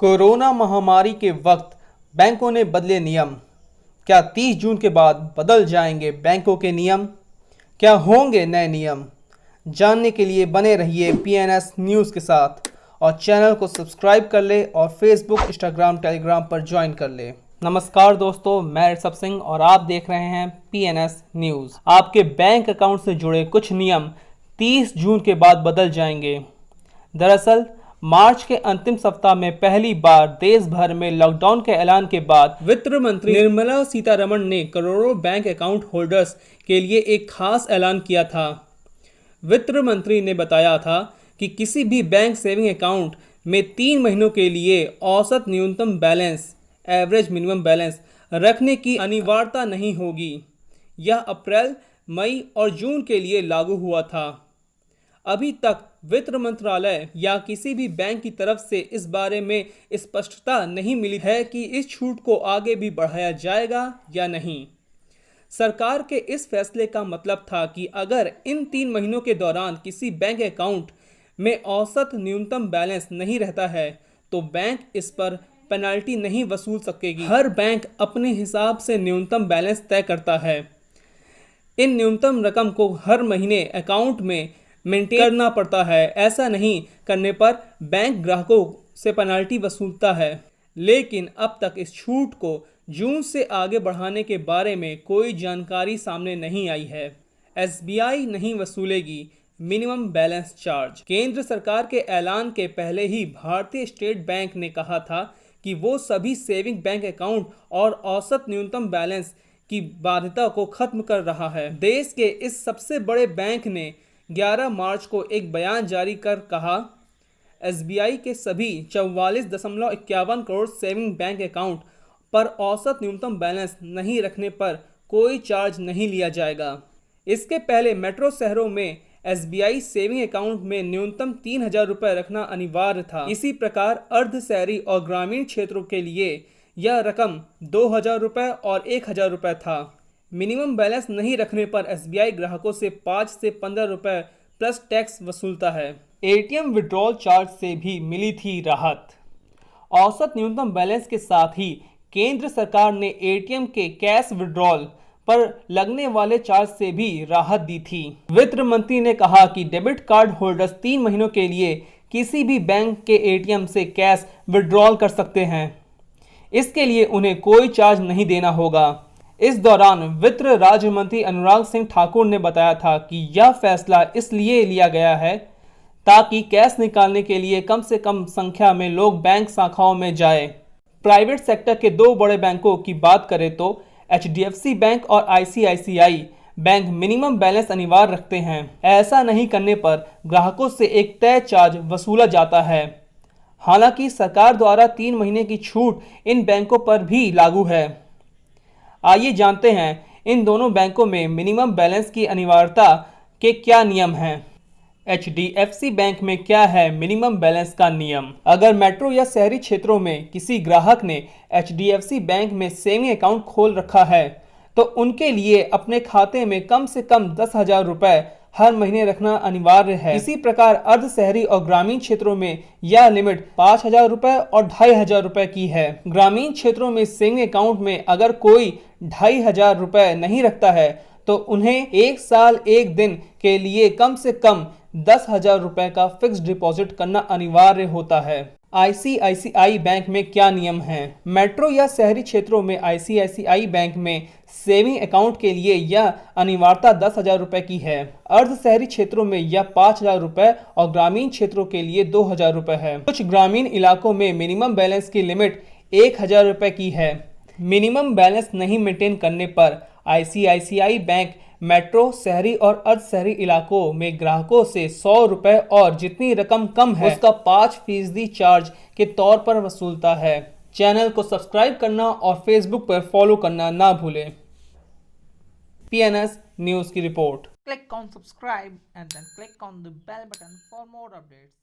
Corona महामारी के वक्त बैंकों ने बदले नियम। क्या 30 जून के बाद बदल जाएंगे बैंकों के नियम? क्या होंगे नए नियम? जानने के लिए बने रहिए पीएनएस न्यूज़ के साथ और चैनल को सब्सक्राइब कर ले और फेसबुक, इंस्टाग्राम, टेलीग्राम पर ज्वाइन कर ले। नमस्कार दोस्तों, मैं ऋषभ सिंह और आप देख रहे हैं पीएनएस न्यूज़। आपके बैंक अकाउंट से जुड़े कुछ नियम 30 जून के बाद बदल जाएंगे। दरअसल मार्च के अंतिम सप्ताह में पहली बार देश भर में लॉकडाउन के ऐलान के बाद वित्त मंत्री निर्मला सीतारमण ने करोड़ों बैंक अकाउंट होल्डर्स के लिए एक खास ऐलान किया था। वित्त मंत्री ने बताया था कि किसी भी बैंक सेविंग अकाउंट में 3 महीनों के लिए औसत न्यूनतम बैलेंस एवरेज मिनिमम बैलेंस रखने की अनिवार्यता नहीं होगी। यह अप्रैल, मई और जून के लिए लागू हुआ था। अभी तक वित्त मंत्रालय या किसी भी बैंक की तरफ से इस बारे में स्पष्टता नहीं मिली है कि इस छूट को आगे भी बढ़ाया जाएगा या नहीं। सरकार के इस फैसले का मतलब था कि अगर इन 3 महीनों के दौरान किसी बैंक अकाउंट में औसत न्यूनतम बैलेंस नहीं रहता है तो बैंक इस पर पेनल्टी नहीं वसूल सकेगी। हर बैंक अपने हिसाब से न्यूनतम बैलेंस तय करता है। इन न्यूनतम रकम को हर महीने अकाउंट में मेंटेन करना पड़ता है। ऐसा नहीं करने पर बैंक ग्राहकों से पेनल्टी वसूलता है। लेकिन अब तक इस छूट को जून से आगे बढ़ाने के बारे में कोई जानकारी सामने नहीं आई है। एसबीआई नहीं वसूलेगी मिनिमम बैलेंस चार्ज। केंद्र सरकार के ऐलान के पहले ही भारतीय स्टेट बैंक ने कहा था कि वो सभी सेविंग बैंक अकाउंट और औसत न्यूनतम बैलेंस की बाध्यता को खत्म कर रहा है। देश के इस सबसे बड़े बैंक ने 11 मार्च को एक बयान जारी कर कहा, एसबीआई के सभी 44.51 करोड़ सेविंग बैंक अकाउंट पर औसत न्यूनतम बैलेंस नहीं रखने पर कोई चार्ज नहीं लिया जाएगा। इसके पहले मेट्रो शहरों में एसबीआई सेविंग अकाउंट में न्यूनतम 3,000 रुपये रखना अनिवार्य था। इसी प्रकार अर्ध शहरी और ग्रामीण क्षेत्रों के लिए यह रकम 2,000 रुपये और 1,000 रुपये था। मिनिमम बैलेंस नहीं रखने पर एसबीआई ग्राहकों से 5 से 15 रुपये प्लस टैक्स वसूलता है। एटीएम विड्रॉल चार्ज से भी मिली थी राहत। औसत न्यूनतम बैलेंस के साथ ही केंद्र सरकार ने एटीएम के कैश विड्रॉल पर लगने वाले चार्ज से भी राहत दी थी। वित्त मंत्री ने कहा कि डेबिट कार्ड होल्डर्स 3 महीनों के लिए किसी भी बैंक के एटीएम से कैश विड्रॉल कर सकते हैं। इसके लिए उन्हें कोई चार्ज नहीं देना होगा। इस दौरान वित्त राज्य मंत्री अनुराग सिंह ठाकुर ने बताया था कि यह फैसला इसलिए लिया गया है ताकि कैश निकालने के लिए कम से कम संख्या में लोग बैंक शाखाओं में जाएं। प्राइवेट सेक्टर के 2 बड़े बैंकों की बात करें तो एचडीएफसी बैंक और आईसीआईसीआई बैंक मिनिमम बैलेंस अनिवार्य रखते हैं। ऐसा नहीं करने पर ग्राहकों से एक तय चार्ज वसूला जाता है। हालांकि सरकार द्वारा 3 महीने की छूट इन बैंकों पर भी लागू है। आइए जानते हैं इन दोनों बैंकों में मिनिमम बैलेंस की अनिवार्यता के क्या नियम हैं। एचडीएफसी बैंक में क्या है मिनिमम बैलेंस का नियम? अगर मेट्रो या शहरी क्षेत्रों में किसी ग्राहक ने एचडीएफसी बैंक में सेविंग अकाउंट खोल रखा है तो उनके लिए अपने खाते में कम से कम 10,000 रुपये हर महीने रखना अनिवार्य है। इसी प्रकार अर्ध शहरी और ग्रामीण क्षेत्रों में यह लिमिट 5,000 रुपये और 2,500 रुपये की है। ग्रामीण क्षेत्रों में सेविंग अकाउंट में अगर कोई 2,500 रुपये नहीं रखता है तो उन्हें 1 साल 1 दिन के लिए कम से कम 10,000 रुपये का फिक्स डिपॉजिट करना अनिवार्य होता है। आईसीआईसीआई बैंक में क्या नियम हैं? मेट्रो या शहरी क्षेत्रों में आईसीआईसीआई बैंक में सेविंग अकाउंट के लिए यह अनिवार्यता 10,000 रुपये की है। अर्ध शहरी क्षेत्रों में यह 5,000 रुपये और ग्रामीण क्षेत्रों के लिए 2,000 रुपये है। कुछ ग्रामीण इलाकों में मिनिमम बैलेंस की लिमिट 1,000 रुपये की है। मिनिमम बैलेंस नहीं मेंटेन करने पर आईसीआईसीआई बैंक मेट्रो, शहरी और अर्ध शहरी इलाकों में ग्राहकों से 100 रुपये और जितनी रकम कम है उसका 5% चार्ज के तौर पर वसूलता है। चैनल को सब्सक्राइब करना और फेसबुक पर फॉलो करना ना भूलें। पीएनएस न्यूज़ की report. Click on subscribe and then click on the bell button for more updates.